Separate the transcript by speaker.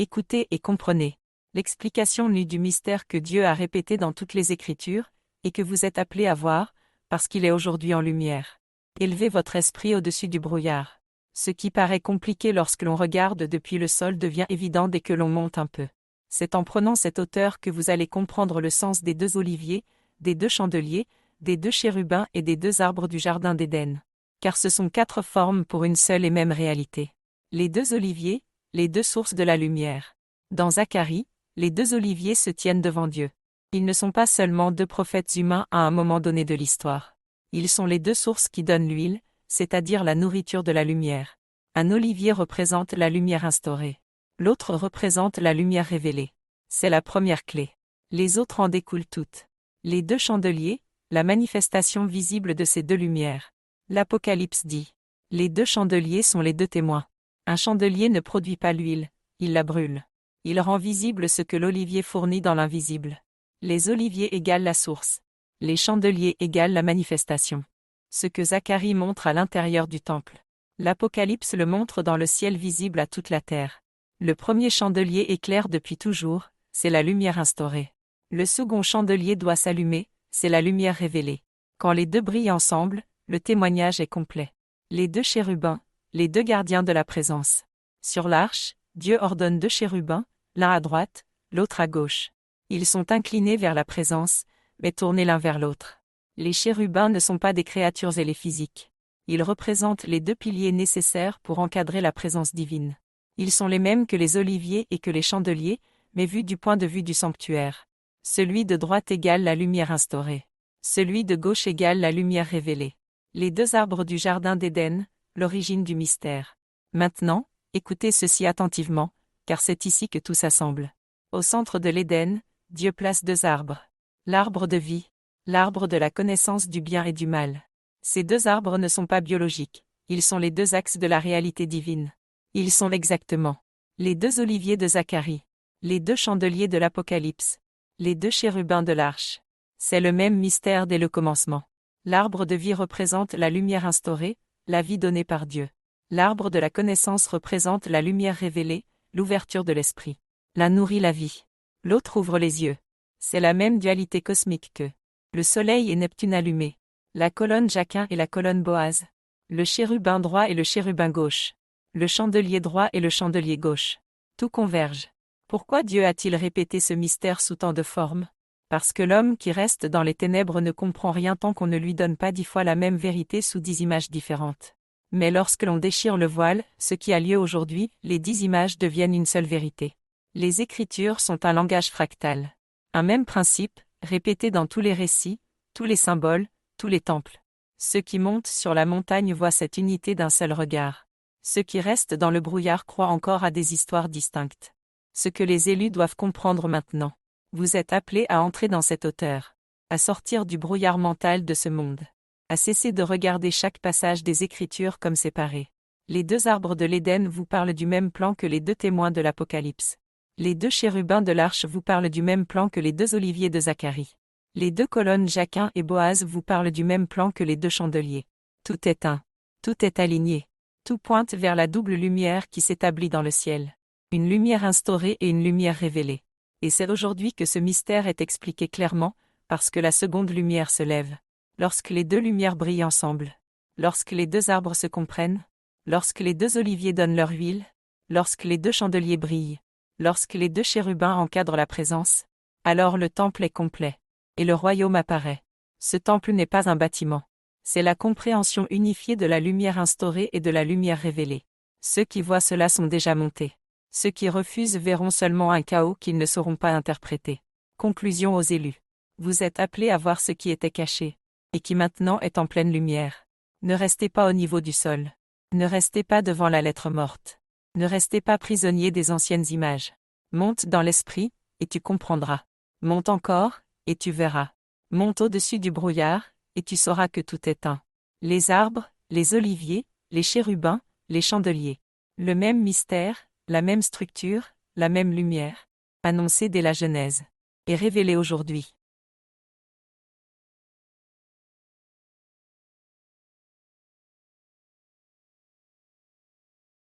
Speaker 1: Écoutez et comprenez. L'explication nue du mystère que Dieu a répété dans toutes les Écritures, et que vous êtes appelés à voir, parce qu'il est aujourd'hui en lumière. Élevez votre esprit au-dessus du brouillard. Ce qui paraît compliqué lorsque l'on regarde depuis le sol devient évident dès que l'on monte un peu. C'est en prenant cette hauteur que vous allez comprendre le sens des 2 oliviers, des 2 chandeliers, des 2 chérubins et des 2 arbres du jardin d'Éden. Car ce sont 4 formes pour une seule et même réalité. Les 2 oliviers, les 2 sources de la lumière. Dans Zacharie, les 2 oliviers se tiennent devant Dieu. Ils ne sont pas seulement 2 prophètes humains à un moment donné de l'histoire. Ils sont les 2 sources qui donnent l'huile, c'est-à-dire la nourriture de la lumière. Un olivier représente la lumière instaurée. L'autre représente la lumière révélée. C'est la première clé. Les autres en découlent toutes. Les 2 chandeliers, la manifestation visible de ces 2 lumières. L'Apocalypse dit. Les 2 chandeliers sont les 2 témoins. Un chandelier ne produit pas l'huile, il la brûle. Il rend visible ce que l'olivier fournit dans l'invisible. Les oliviers égalent la source. Les chandeliers égalent la manifestation. Ce que Zacharie montre à l'intérieur du temple. L'Apocalypse le montre dans le ciel visible à toute la terre. Le premier chandelier éclaire depuis toujours, c'est la lumière instaurée. Le second chandelier doit s'allumer, c'est la lumière révélée. Quand les 2 brillent ensemble, le témoignage est complet. Les 2 chérubins, les 2 gardiens de la présence. Sur l'arche, Dieu ordonne 2 chérubins, l'un à droite, l'autre à gauche. Ils sont inclinés vers la présence, mais tournés l'un vers l'autre. Les chérubins ne sont pas des créatures physiques. Ils représentent les 2 piliers nécessaires pour encadrer la présence divine. Ils sont les mêmes que les oliviers et que les chandeliers, mais vus du point de vue du sanctuaire. Celui de droite égale la lumière instaurée. Celui de gauche égale la lumière révélée. Les 2 arbres du jardin d'Éden, l'origine du mystère. Maintenant, écoutez ceci attentivement, car c'est ici que tout s'assemble. Au centre de l'Éden, Dieu place 2 arbres. L'arbre de vie, l'arbre de la connaissance du bien et du mal. Ces 2 arbres ne sont pas biologiques, ils sont les 2 axes de la réalité divine. Ils sont exactement les 2 oliviers de Zacharie, les 2 chandeliers de l'Apocalypse, les 2 chérubins de l'arche. C'est le même mystère dès le commencement. L'arbre de vie représente la lumière instaurée, la vie donnée par Dieu. L'arbre de la connaissance représente la lumière révélée, l'ouverture de l'esprit. L'un nourrit la vie. L'autre ouvre les yeux. C'est la même dualité cosmique que le soleil et Neptune allumés, la colonne Jachin et la colonne Boaz, le chérubin droit et le chérubin gauche, le chandelier droit et le chandelier gauche. Tout converge. Pourquoi Dieu a-t-il répété ce mystère sous tant de formes? Parce que l'homme qui reste dans les ténèbres ne comprend rien tant qu'on ne lui donne pas 10 fois la même vérité sous 10 images différentes. Mais lorsque l'on déchire le voile, ce qui a lieu aujourd'hui, les 10 images deviennent une seule vérité. Les Écritures sont un langage fractal. Un même principe, répété dans tous les récits, tous les symboles, tous les temples. Ceux qui montent sur la montagne voient cette unité d'un seul regard. Ceux qui restent dans le brouillard croient encore à des histoires distinctes. Ce que les élus doivent comprendre maintenant. Vous êtes appelés à entrer dans cette hauteur, à sortir du brouillard mental de ce monde, à cesser de regarder chaque passage des Écritures comme séparé. Les 2 arbres de l'Éden vous parlent du même plan que les 2 témoins de l'Apocalypse. Les 2 chérubins de l'arche vous parlent du même plan que les 2 oliviers de Zacharie. Les 2 colonnes Jachin et Boaz vous parlent du même plan que les 2 chandeliers. Tout est un. Tout est aligné. Tout pointe vers la double lumière qui s'établit dans le ciel. Une lumière instaurée et une lumière révélée. Et c'est aujourd'hui que ce mystère est expliqué clairement, parce que la seconde lumière se lève. Lorsque les 2 lumières brillent ensemble. Lorsque les 2 arbres se comprennent. Lorsque les 2 oliviers donnent leur huile. Lorsque les 2 chandeliers brillent. Lorsque les 2 chérubins encadrent la présence. Alors le temple est complet. Et le royaume apparaît. Ce temple n'est pas un bâtiment. C'est la compréhension unifiée de la lumière instaurée et de la lumière révélée. Ceux qui voient cela sont déjà montés. Ceux qui refusent verront seulement un chaos qu'ils ne sauront pas interpréter. Conclusion aux élus. Vous êtes appelés à voir ce qui était caché, et qui maintenant est en pleine lumière. Ne restez pas au niveau du sol. Ne restez pas devant la lettre morte. Ne restez pas prisonniers des anciennes images. Monte dans l'esprit, et tu comprendras. Monte encore, et tu verras. Monte au-dessus du brouillard, et tu sauras que tout est un. Les arbres, les oliviers, les chérubins, les chandeliers. Le même mystère, la même structure, la même lumière. Annoncée dès la Genèse. Et révélée aujourd'hui.